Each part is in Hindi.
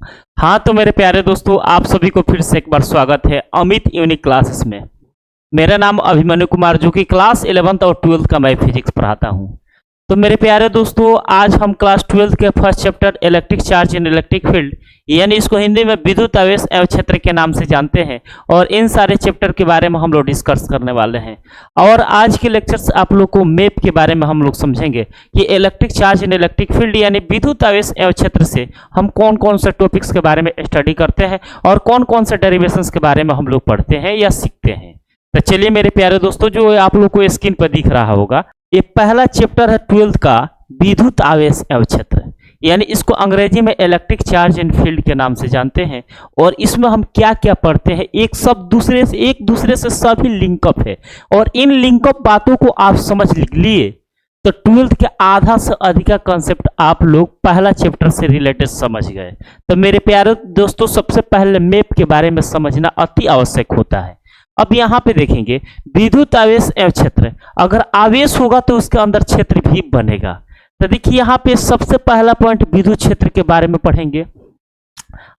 हाँ तो मेरे प्यारे दोस्तों, आप सभी को फिर से एक बार स्वागत है अमित यूनिक क्लासेस में। मेरा नाम अभिमन्यु कुमार, जो कि क्लास 11th और 12th का मैं फिजिक्स पढ़ाता हूँ। तो मेरे प्यारे दोस्तों, आज हम क्लास 12th के first chapter electric charge in electric field, यानी इसको हिंदी में विद्युत आवेश एवं क्षेत्र के नाम से जानते हैं, और इन सारे चैप्टर के बारे में हम लोग डिस्कस करने वाले हैं। और आज के लेक्चर्स आप लोग को मैप के बारे में हम लोग समझेंगे कि electric charge in electric field यानी विद्युत आवेश एवं क्षेत्र से हम कौन कौन से टॉपिक्स के बारे में स्टडी करते हैं और कौन कौन से डेरिवेशंस के बारे में हम लोग पढ़ते हैं या सीखते हैं। तो चलिए मेरे प्यारे दोस्तों, जो आप लोग को स्क्रीन पर दिख रहा होगा, ये पहला चैप्टर है 12th का विद्युत आवेश एवं क्षेत्र, यानी इसको अंग्रेजी में इलेक्ट्रिक चार्ज इन फील्ड के नाम से जानते हैं। और इसमें हम क्या क्या पढ़ते हैं, एक दूसरे से सभी लिंकअप है, और इन लिंकअप बातों को आप समझ लिए तो 12th के आधा से अधिक कंसेप्ट आप लोग पहला चैप्टर से रिलेटेड समझ गए। तो मेरे प्यारे दोस्तों, सबसे पहले मैप के बारे में समझना अति आवश्यक होता है। अब यहाँ पे देखेंगे विद्युत आवेश एवं क्षेत्र, अगर आवेश होगा तो उसके अंदर क्षेत्र भी बनेगा। तो देखिए यहाँ पे सबसे पहला पॉइंट विद्युत क्षेत्र के बारे में पढ़ेंगे।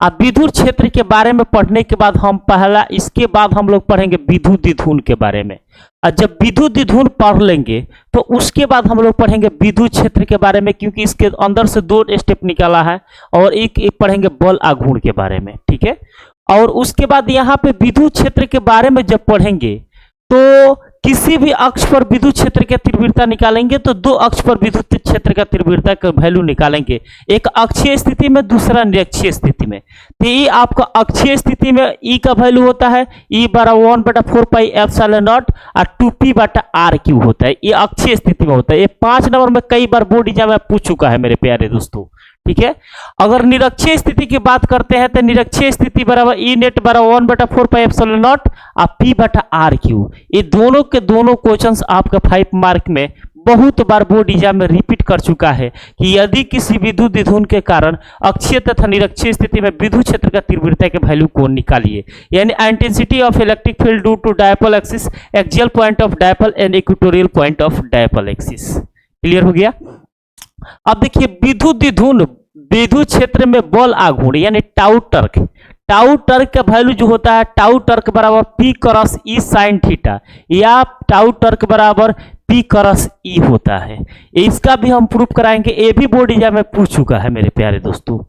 अब विद्युत क्षेत्र के बारे में पढ़ने के बाद इसके बाद हम लोग पढ़ेंगे विद्युत द्विध्रुव के बारे में। और जब विद्युत द्विध्रुव पढ़ लेंगे तो उसके बाद हम लोग पढ़ेंगे विद्युत क्षेत्र के बारे में, क्योंकि इसके अंदर से 2 स्टेप निकाला है, और एक पढ़ेंगे बल आघूर्ण के बारे में, ठीक है। और उसके बाद यहाँ पे विद्युत क्षेत्र के बारे में जब पढ़ेंगे तो किसी भी अक्ष पर विद्युत क्षेत्र की तीव्रता निकालेंगे तो 2 अक्ष पर विद्युत क्षेत्र का तीव्रता का वैल्यू निकालेंगे, एक अक्षीय स्थिति में, दूसरा निरक्षीय स्थिति में। तो ये आपका अक्षीय स्थिति में ई का वैल्यू होता है ई बराबर 1/4 पाई एप्सिलॉन नॉट और 2p/r³ होता है। ये अक्षीय स्थिति में होता है। ये 5 नंबर में कई बार बोर्ड एग्जाम में पूछ चुका है मेरे प्यारे दोस्तों, ठीक है। अगर निरक्षीय स्थिति की बात करते हैं तो निरक्षीय स्थिति बराबर ई नेट बराबर 1/4 पाई एप्सिलॉन नॉट और p/r³। ये दोनों के दोनों क्वेश्चंस आपका 5 मार्क में बहुत बार बोर्ड एग्जाम में रिपीट कर चुका है कि यदि किसी विद्युत द्विध्रुव के कारण अक्षीय तथा निरक्षीय स्थिति में विद्युत क्षेत्र का तीव्रता के वैल्यू को निकालिए, यानी intensity of electric field due to dipole axis, axial point of dipole and equatorial point of dipole axis. Clear हो गया। अब देखिए विद्युत द्विध्रुव विद्युत क्षेत्र में बल आघूर्ण यानी टाउ टर्क का वैल्यू जो होता है टाउ टर्क बराबर p क्रॉस ई साइन थीटा, या टाउ टर्क बराबर p क्रॉस ई होता है। इसका भी हम प्रूफ कराएंगे, ये भी बोर्ड एग्जाम में पूछ चुका है मेरे प्यारे दोस्तों।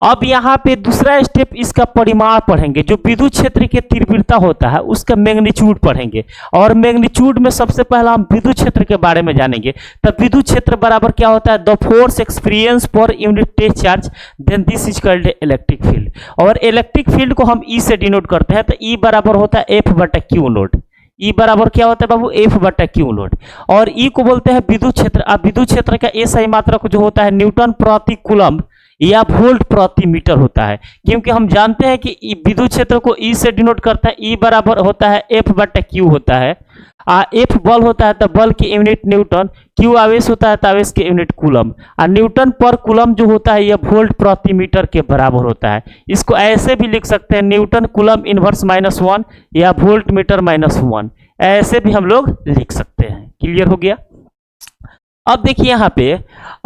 अब यहाँ पे दूसरा स्टेप इसका परिमाण पढ़ेंगे, जो विद्युत क्षेत्र की तीव्रता होता है उसका मैग्नीट्यूड पढ़ेंगे, और मैग्नीट्यूड में सबसे पहला हम विद्युत क्षेत्र के बारे में जानेंगे। तब विद्युत क्षेत्र बराबर क्या होता है, the force experience per unit test charge then this is called electric field. और इलेक्ट्रिक फील्ड को हम ई से डिनोट करते हैं, तो ई बराबर होता है F/Q नोट। ई बराबर क्या होता है बाबू, F/Q नोट। और ई को बोलते हैं विद्युत क्षेत्र। अब विद्युत क्षेत्र का SI मात्रक जो होता है न्यूटन प्रति कूलम्ब या वोल्ट प्रति मीटर होता है, क्योंकि हम जानते हैं कि विद्युत क्षेत्र को ई से डिनोट करता है। ई बराबर होता है F/Q होता है। F बल होता है तो बल की यूनिट न्यूटन, Q आवेश होता है तो आवेश की यूनिट कूलम, और न्यूटन पर कूलम जो होता है यह वोल्ट प्रति मीटर के बराबर होता है। इसको ऐसे भी लिख सकते हैं, न्यूटन कूलम इनवर्स -1 या वोल्ट मीटर -1, ऐसे भी हम लोग लिख सकते हैं। क्लियर हो गया। अब देखिए यहाँ पे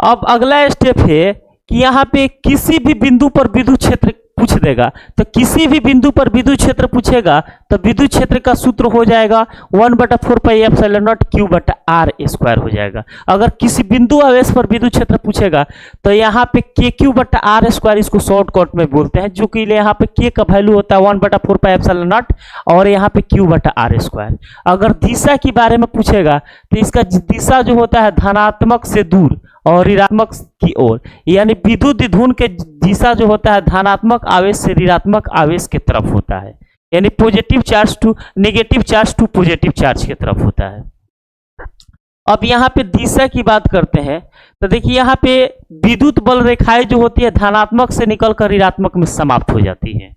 अब अगला स्टेप है कि यहाँ पे किसी भी बिंदु पर विद्युत क्षेत्र पूछ देगा, तो किसी भी बिंदु पर विद्युत क्षेत्र पूछेगा तो विद्युत क्षेत्र का सूत्र हो जाएगा 1/4 पाई एप्सिलॉन नॉट Q/r² हो जाएगा। अगर किसी बिंदु आवेश पर विद्युत क्षेत्र पूछेगा तो यहाँ पे KQ/r², इसको शॉर्टकट में बोलते हैं, जो कि यहाँ पे K का वैल्यू होता है 1/4 पाई एप्सिलॉन नॉट और यहाँ पे Q/r²। अगर दिशा के बारे में पूछेगा तो इसका दिशा जो होता है धनात्मक से दूर और ऋणात्मक की ओर, यानी विद्युत द्विध्रुव के दिशा जो होता है धनात्मक आवेश से ऋणात्मक आवेश की तरफ होता है, यानी positive charge to negative charge to positive charge की तरफ होता है। अब यहाँ पे दिशा की बात करते हैं तो देखिए यहाँ पे विद्युत बल रेखाएं जो होती है धनात्मक से निकलकर ऋणात्मक में समाप्त हो जाती है,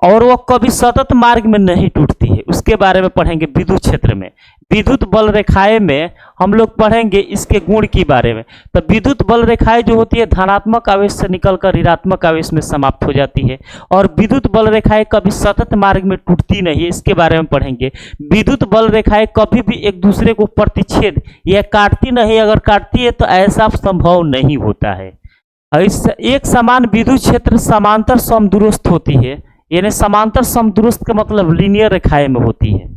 और वो कभी सतत मार्ग में नहीं टूटती है। उसके बारे में पढ़ेंगे विद्युत क्षेत्र में। विद्युत बल रेखाएं में हम लोग पढ़ेंगे इसके गुण के बारे में। तो विद्युत बल रेखाएं जो होती है धनात्मक आवेश से निकलकर ऋणात्मक आवेश में समाप्त हो जाती है, और विद्युत बल रेखाएं कभी सतत मार्ग में टूटती नहीं है, इसके बारे में पढ़ेंगे। विद्युत बल रेखाएं कभी भी एक दूसरे को प्रतिच्छेद या काटती नहीं, अगर काटती है तो ऐसा संभव नहीं होता है। एक समान विद्युत क्षेत्र समांतर समदूरस्थ होती है, यानी समांतर समदूरस्थ का मतलब लीनियर रेखाएं में होती है।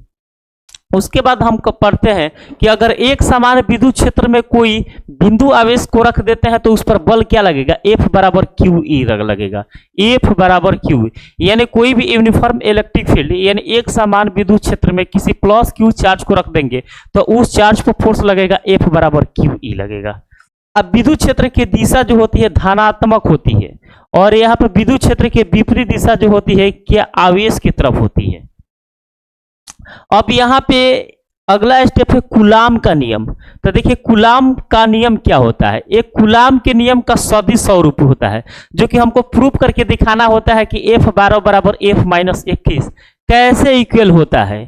उसके बाद हम पढ़ते हैं कि अगर एक समान विद्युत क्षेत्र में कोई बिंदु आवेश को रख देते हैं तो उस पर बल क्या लगेगा, F बराबर क्यू ई लगेगा, F बराबर क्यू, यानी कोई भी यूनिफॉर्म इलेक्ट्रिक फील्ड यानी एक समान विद्युत क्षेत्र में किसी प्लस क्यू चार्ज को रख देंगे तो उस चार्ज पर फोर्स लगेगा F बराबर क्यू ई लगेगा। अब विद्युत क्षेत्र की दिशा जो होती है धनात्मक होती है और यहाँ पर विद्युत क्षेत्र की विपरीत दिशा जो होती है क्या आवेश की तरफ होती है। अब यहाँ पे अगला स्टेप है कूलाम का नियम। तो देखिए कूलाम का नियम क्या होता है, एक कूलाम के नियम का सदिश स्वरूप होता है जो कि हमको प्रूव करके दिखाना होता है कि F12 बराबर F-21 कैसे इक्वल होता है।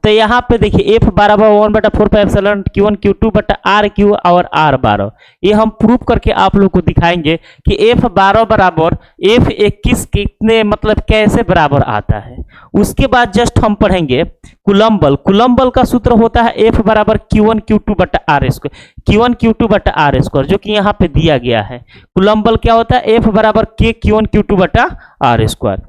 तो यहाँ पे देखिए F बराबर 1/4 Q1 Q2 बटा RQ और R12, ये हम प्रूव करके आप लोग को दिखाएंगे कि F12 बराबर F21 कितने मतलब कैसे बराबर आता है। उसके बाद जस्ट हम पढ़ेंगे कूलम बल। कूलम बल का सूत्र होता है F बराबर Q1 Q2 बटा R स्क्वायर, Q1 Q2 बटा R स्क्वायर, जो कि यहाँ पे दिया गया है। कूलम बल क्या होता है, F बराबर K Q1 Q2 बटा R स्क्वायर।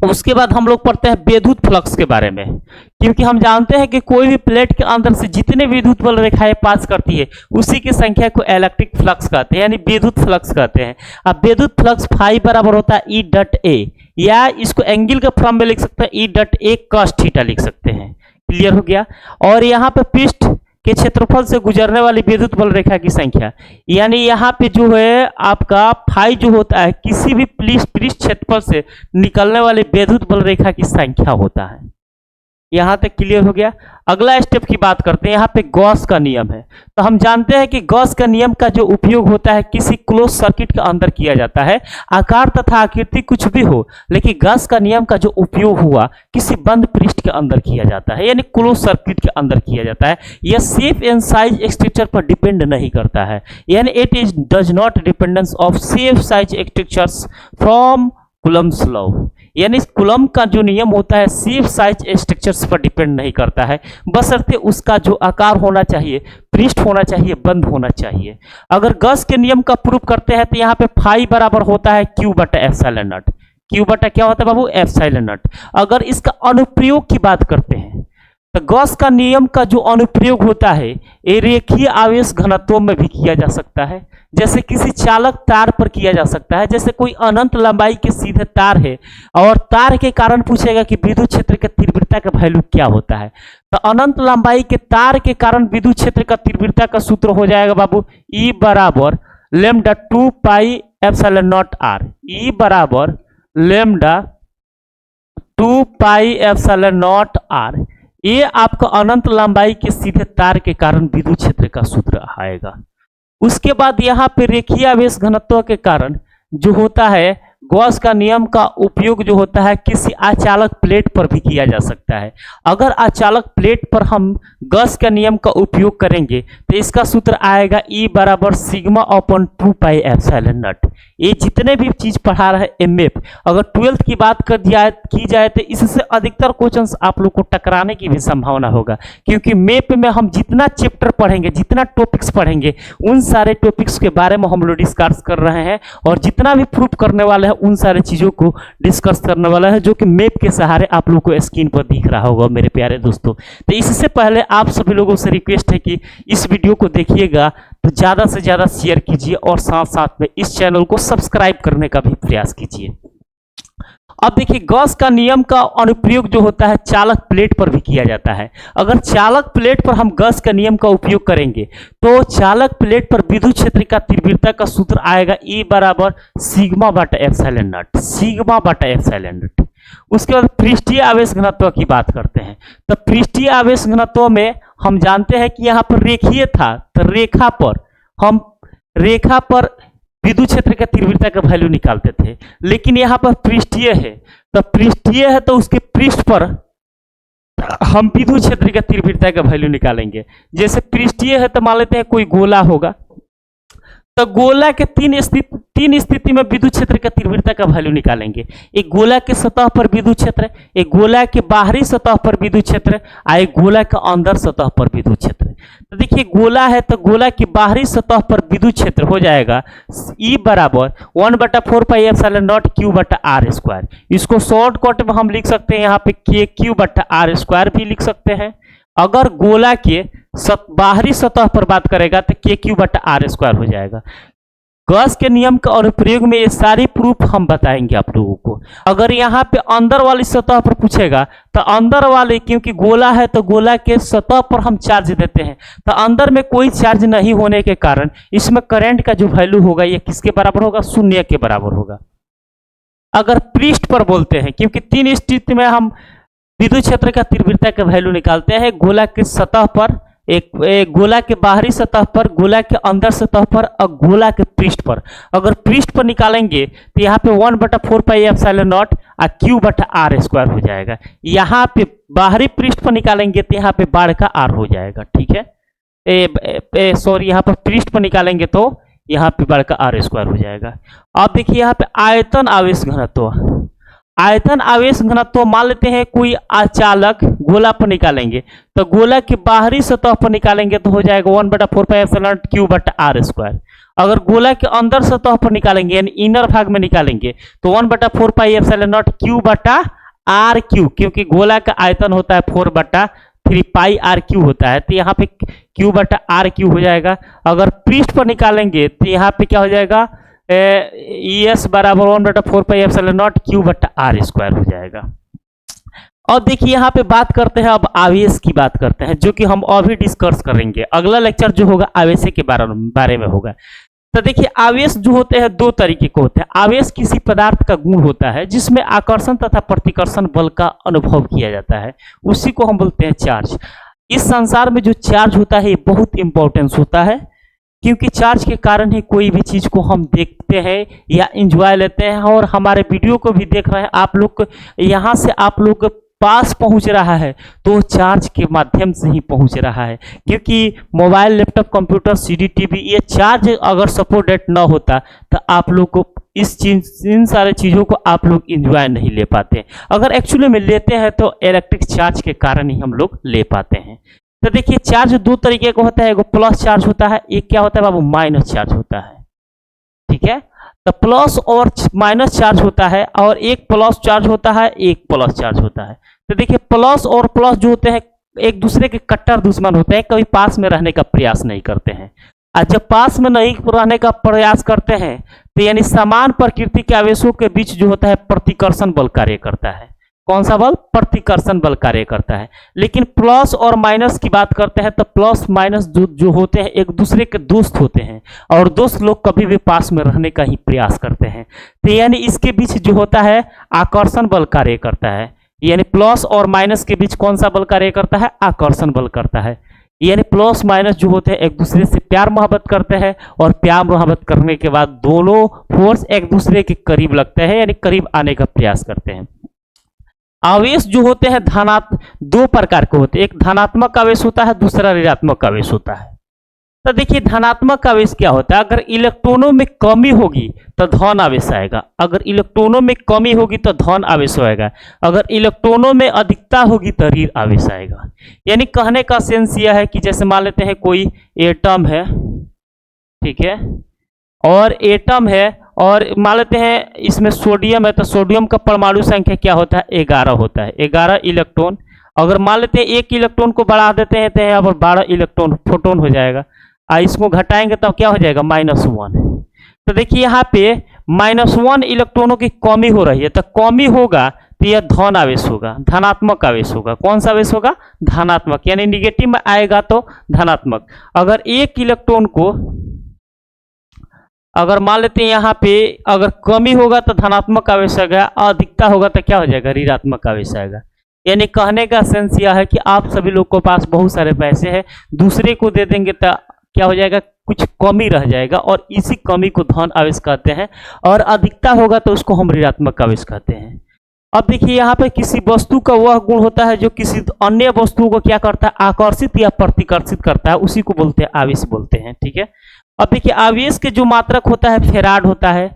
उसके बाद हम लोग पढ़ते हैं विद्युत फ्लक्स के बारे में, क्योंकि हम जानते हैं कि कोई भी प्लेट के अंदर से जितने विद्युत बल रेखाएं पास करती है उसी की संख्या को इलेक्ट्रिक फ्लक्स कहते हैं, यानी विद्युत फ्लक्स कहते हैं। अब विद्युत फ्लक्स फाई बराबर होता है ई डॉट ए, या इसको एंगल के फॉर्म में लिख सकते हैं E dot A cos theta लिख सकते हैं। क्लियर हो गया। और यहाँ पे पृष्ठ के क्षेत्रफल से गुजरने वाली विद्युत बल रेखा की संख्या, यानी यहाँ पे जो है आपका फाई जो होता है किसी भी पृष्ठ क्षेत्रफल से निकलने वाली विद्युत बल रेखा की संख्या होता है। यहाँ तक क्लियर हो गया। अगला स्टेप की बात करते हैं, यहाँ पे गॉस का नियम है। तो हम जानते हैं कि गॉस का नियम का जो उपयोग होता है किसी क्लोज सर्किट के अंदर किया जाता है, आकार तथा आकृति कुछ भी हो, लेकिन गॉस का नियम का जो उपयोग हुआ किसी बंद पृष्ठ के अंदर किया जाता है, यानी क्लोज सर्किट के अंदर किया जाता है। यह शेप एंड साइज स्ट्रक्चर पर डिपेंड नहीं करता है, यानी it is does not dependence of shape size structures from Coulomb's law, यानी कूलम का जो नियम होता है शेप साइज स्ट्रक्चर्स पर डिपेंड नहीं करता है, बशर्ते उसका जो आकार होना चाहिए, पृष्ठ होना चाहिए, बंद होना चाहिए। अगर गॉस के नियम का प्रूफ करते हैं तो यहाँ पे फाई बराबर होता है क्यू बटा एप्सिलॉन नॉट। क्यू बटा क्या होता है बाबू, एप्सिलॉन नॉट। अगर इसका अनुप्रयोग की बात करते हैं तो गॉस का नियम का जो अनुप्रयोग होता है ये रेखीय आवेश घनत्वों में भी किया जा सकता है, जैसे किसी चालक तार पर किया जा सकता है। जैसे कोई अनंत लंबाई के सीधे तार है और तार के कारण पूछेगा कि विद्युत क्षेत्र का तीव्रता का वैल्यू क्या होता है, तो अनंत लंबाई के तार के कारण विद्युत क्षेत्र का तीव्रता का सूत्र हो जाएगा बाबू E बराबर lambda 2 pi epsilon not R। E बराबर lambda 2 pi epsilon not R, ये आपका अनंत लंबाई के सीधे तार के कारण विद्युत क्षेत्र का सूत्र आएगा। उसके बाद यहाँ पे रेखीय आवेश घनत्व के कारण जो होता है गॉस का नियम का उपयोग जो होता है किसी अचालक प्लेट पर भी किया जा सकता है। अगर अचालक प्लेट पर हम गॉस का नियम का उपयोग करेंगे तो इसका सूत्र आएगा E बराबर sigma upon 2 pi epsilon not. ये जितने भी चीज पढ़ा रहा है एमएफ, अगर 12th की बात की जाए तो इससे अधिकतर क्वेश्चंस आप लोग को टकराने की भी संभावना होगा, क्योंकि मैप में हम जितना चैप्टर पढ़ेंगे, जितना टॉपिक्स पढ़ेंगे, उन सारे टॉपिक्स के बारे में हम लोग डिस्कस कर रहे हैं और जितना भी प्रूफ करने वाले हैं उन सारे चीजों को डिस्कस करने वाला है, जो कि मैप के सहारे आप लोग को स्क्रीन पर दिख रहा होगा मेरे प्यारे दोस्तों। तो इससे पहले आप सभी लोगों से रिक्वेस्ट है कि इस वीडियो को देखिएगा तो ज़्यादा से ज़्यादा शेयर कीजिए और साथ साथ में इस चैनल को सब्सक्राइब करने का भी प्रयास कीजिए। अब देखिए गॉस का नियम का अनुप्रयोग जो होता है चालक प्लेट पर भी किया जाता है। अगर चालक प्लेट पर हम गॉस का नियम का उपयोग करेंगे तो चालक प्लेट पर विद्युत क्षेत्र का तीव्रता का सूत्र आएगा E बराबर सिग्मा बटा एप्सिलॉन नॉट, सिग्मा बटा एप्सिलॉन नॉट। उसके बाद पृष्ठीय आवेश घनत्व की बात करते हैं, तो पृष्ठीय आवेश घनत्व में हम जानते हैं कि यहाँ पर रेखीय था, तो रेखा पर विद्युत क्षेत्र का तीव्रता का वैल्यू निकालते थे, लेकिन यहाँ पर पृष्ठीय है, तो पृष्ठीय है तो उसके पृष्ठ पर हम विद्युत क्षेत्र का तीव्रता का वैल्यू निकालेंगे। जैसे पृष्ठीय है तो मान लेते हैं कोई गोला होगा, तो गोला के तीन स्थिति में विद्युत क्षेत्र का तीव्रता का वैल्यू निकालेंगे। एक गोला के सतह पर विद्युत क्षेत्र, एक गोला के बाहरी सतह पर विद्युत क्षेत्र, और एक गोला के अंदर सतह पर विद्युत क्षेत्र। तो देखिए गोला है तो गोला की बाहरी सतह पर विद्युत क्षेत्र हो जाएगा E बराबर 1/4πε0 Q/r²। इसको शॉर्टकट में हम लिख सकते हैं यहाँ पे KQ/r² भी लिख सकते हैं। अगर गोला के बाहरी सतह पर बात करेगा तो KQ/r² हो जाएगा। गॉस के नियम का अनुप्रयोग में ये सारी प्रूफ हम बताएंगे आप लोगों को। अगर यहाँ पे अंदर वाली सतह पर पूछेगा तो अंदर वाले, क्योंकि गोला है तो गोला के सतह पर हम चार्ज देते हैं, तो अंदर में कोई चार्ज नहीं होने के कारण इसमें करंट का जो वैल्यू होगा ये किसके बराबर होगा? 0 के बराबर होगा। अगर पृष्ठ पर बोलते हैं, क्योंकि तीन स्थिति में हम विद्युत क्षेत्र का तीव्रता का वैल्यू निकालते हैं, गोला के सतह पर, एक गोला के बाहरी सतह पर, गोला के अंदर सतह पर और गोला के पृष्ठ पर। अगर पृष्ठ पर निकालेंगे तो यहाँ पे 1/4πε0 Q/r² हो जाएगा। यहाँ पे बाहरी पृष्ठ पर निकालेंगे तो यहाँ पे बाढ़ का r हो जाएगा। ठीक है, सॉरी, यहाँ पर पृष्ठ पर निकालेंगे तो यहाँ पे बाढ़ का r² हो जाएगा। अब देखिए यहाँ पे आयतन आवेश घनत्व, आयतन आवेश घनत्व मान लेते हैं कोई अचालक गोला पर निकालेंगे तो गोला की बाहरी सतह पर निकालेंगे तो हो जाएगा 1/4πε0 Q/r²। अगर गोला के अंदर सतह पर निकालेंगे यानी इनर भाग में निकालेंगे तो 1/4πε0 Q/r², क्योंकि गोला का आयतन होता है 4/3πr³ होता है, तो यहाँ पे Q/r³ हो जाएगा। अगर पृष्ठ पर निकालेंगे तो यहाँ पे क्या हो जाएगा? ES बराबर 1/4πε0 Q/r² हो जाएगा। और देखिए यहाँ पे बात करते हैं, अब आवेश की बात करते हैं, जो कि हम अभी डिस्कस करेंगे। अगला लेक्चर जो होगा आवेश के बारे में होगा। तो देखिए आवेश जो होते हैं दो तरीके के होते हैं। आवेश किसी पदार्थ का गुण होता है जिसमें आकर्षण तथा प्रतिकर्षण बल का अनुभव किया जाता है, उसी को हम बोलते हैं चार्ज। इस संसार में जो चार्ज होता है ये बहुत इंपॉर्टेंस होता है, क्योंकि चार्ज के कारण ही कोई भी चीज को हम देखते हैं या एंजॉय लेते हैं। और हमारे वीडियो को भी देख रहे हैं आप लोग, यहाँ से आप लोग पास पहुंच रहा है तो चार्ज के माध्यम से ही पहुंच रहा है, क्योंकि mobile, laptop, computer, CD, TV, ये चार्ज अगर सपोर्टेड ना होता तो आप लोग को इन सारे चीज़ों को आप लोग एंजॉय नहीं ले पाते। अगर एक्चुअली में लेते हैं तो इलेक्ट्रिक चार्ज के कारण ही हम लोग ले पाते हैं। तो देखिए चार्ज दो तरीके का होता है, एक प्लस चार्ज होता है, एक क्या होता है बाबू? माइनस चार्ज होता है। ठीक है, तो प्लस और माइनस चार्ज होता है, और एक प्लस चार्ज होता है, एक प्लस चार्ज होता है। तो देखिए प्लस और प्लस जो होते हैं एक दूसरे के कट्टर दुश्मन होते हैं, कभी पास में रहने का प्रयास नहीं करते हैं। और जब पास में नहीं रहने का प्रयास करते हैं तो यानी समान प्रकृति के आवेशों के बीच जो होता है प्रतिकर्षण बल कार्य करता है। कौन सा बल? प्रतिकर्षण बल कार्य करता है। लेकिन प्लस और माइनस की बात करते हैं तो प्लस माइनस जो होते हैं एक दूसरे के दोस्त होते हैं, और दोस्त लोग कभी भी पास में रहने का ही प्रयास करते हैं। तो यानी इसके बीच जो होता है आकर्षण बल कार्य करता है। यानी प्लस और माइनस के बीच कौन सा बल कार्य करता है? आकर्षण बल करता है। यानी प्लस माइनस जो होते हैं एक दूसरे से प्यार मोहब्बत करते हैं, और प्यार मोहब्बत करने के बाद दोनों फोर्स एक दूसरे के करीब लगते हैं, यानी करीब आने का प्रयास करते हैं। आवेश जो होते हैं दो प्रकार के होते हैं, एक धनात्मक आवेश होता है, दूसरा ऋणात्मक आवेश होता है। तो देखिए धनात्मक आवेश क्या होता है? अगर इलेक्ट्रॉनों में कमी होगी तो धन आवेश आएगा, अगर इलेक्ट्रॉनों में कमी होगी तो धन आवेश आएगा, अगर इलेक्ट्रॉनों में अधिकता होगी तो ऋण आवेश आएगा। यानी कहने का सेंस यह है कि जैसे मान लेते हैं कोई एटम है, ठीक है, और एटम है, और मान लेते हैं इसमें सोडियम है, तो सोडियम का परमाणु संख्या क्या होता है? 11 होता है, 11 इलेक्ट्रॉन। अगर मान लेते हैं एक इलेक्ट्रॉन को बढ़ा देते हैं तो यहाँ पर 12 इलेक्ट्रॉन फोटोन हो जाएगा, और इसको घटाएंगे तो क्या हो जाएगा? -1। तो देखिए यहाँ पे -1 इलेक्ट्रॉनों की कमी हो रही है, तो कमी होगा तो यह धन आवेश होगा, धनात्मक आवेश होगा। कौन सा आवेश होगा? धनात्मक, यानी निगेटिव में आएगा तो धनात्मक। अगर एक इलेक्ट्रॉन को अगर मान लेते हैं यहाँ पे अगर कमी होगा तो धनात्मक आवेश आएगा, अधिकता होगा तो क्या हो जाएगा? ऋणात्मक आवेश आएगा। यानी कहने का सेंस यह है कि आप सभी लोग के पास बहुत सारे पैसे हैं, दूसरे को दे देंगे तो क्या हो जाएगा? कुछ कमी रह जाएगा, और इसी कमी को धन आवेश कहते हैं, और अधिकता होगा तो उसको हम ऋणात्मक आवेश कहते हैं। अब देखिए यहाँ पे किसी वस्तु का वह गुण होता है जो किसी अन्य वस्तु को क्या करता है? आकर्षित या प्रतिकर्षित करता है, उसी को बोलते हैं आवेश बोलते हैं। ठीक है, अब देखिए आवेश के जो मात्रक होता है फेराड होता है,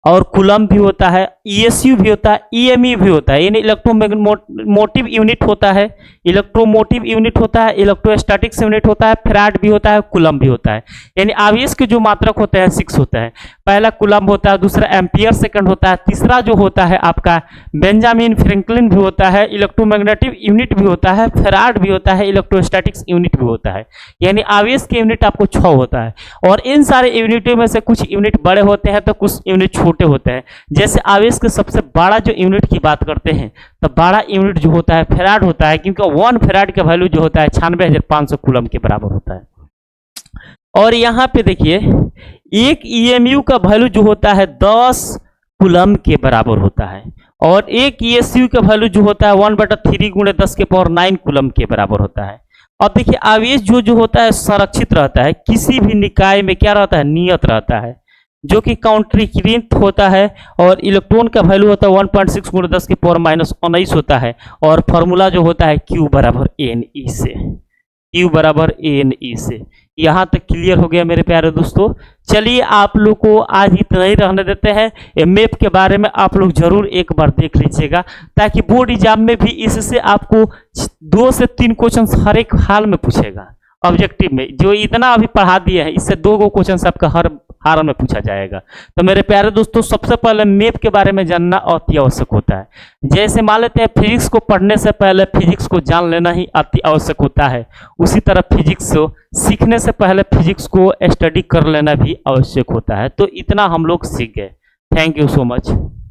और कूलम भी होता है, ईएसयू भी होता है, ईएमई भी होता है, यानी इलेक्ट्रोमोटिव यूनिट होता है, इलेक्ट्रोमोटिव यूनिट होता है, इलेक्ट्रोस्टैटिक्स यूनिट होता है, फेराड भी होता है, कूलम भी होता है। यानी आवेश के जो मात्रक होते हैं 6 होता है। पहला कूलम होता है, दूसरा एम्पियर सेकंड होता है, तीसरा जो होता है आपका बेंजामिन फ्रैंकलिन भी होता है, इलेक्ट्रोमैग्नेटिक यूनिट भी होता है, फेराड भी होता है, इलेक्ट्रोस्टैटिक्स यूनिट भी होता है। यानी आवेश के यूनिट आपको 6 होता है, और इन सारे यूनिटों में से कुछ यूनिट बड़े होते हैं तो कुछ यूनिट छोटे होते हैं। जैसे आवेश के सबसे बड़ा जो यूनिट की बात करते हैं तो बड़ा यूनिट जो होता है फेराड होता है, क्योंकि 1 फेराड का वैल्यू जो होता है 96,500 कूलम के बराबर होता है। और यहाँ पे देखिए एक ईएमयू का वैल्यू जो होता है 10 कूलम के बराबर होता है, और एक ईएसयू का वैल्यू जो होता है 1/3 गुणे 10 के पावर 9 कूलम के बराबर होता है। अब देखिए आवेश जो होता है संरक्षित रहता है, किसी भी निकाय में क्या रहता है, नियत रहता है, जो कि काउंटरीकृत होता है, और इलेक्ट्रॉन का वैल्यू होता है 1.6 गुणे 10 के पावर -19 होता है, और फॉर्मूला जो होता है Q बराबर NE से, Q बराबर NE से। यहाँ तक क्लियर हो गया मेरे प्यारे दोस्तों। चलिए आप लोग को आज इतना ही रहने देते हैं। ये मैप के बारे में आप लोग जरूर एक बार देख लीजिएगा, ताकि बोर्ड एग्जाम में भी इससे आपको 2 से 3 क्वेश्चन हर एक हाल में पूछेगा। ऑब्जेक्टिव में जो इतना अभी पढ़ा दिए हैं, इससे 2 क्वेश्चन आपका हर हाल में पूछा जाएगा। तो मेरे प्यारे दोस्तों सबसे पहले मैप के बारे में जानना अति आवश्यक होता है। जैसे मान लेते हैं फिजिक्स को पढ़ने से पहले फिजिक्स को जान लेना ही अति आवश्यक होता है, उसी तरह फिजिक्स को सीखने से पहले फिजिक्स को स्टडी कर लेना भी आवश्यक होता है। तो इतना हम लोग सीख गए। Thank you so much.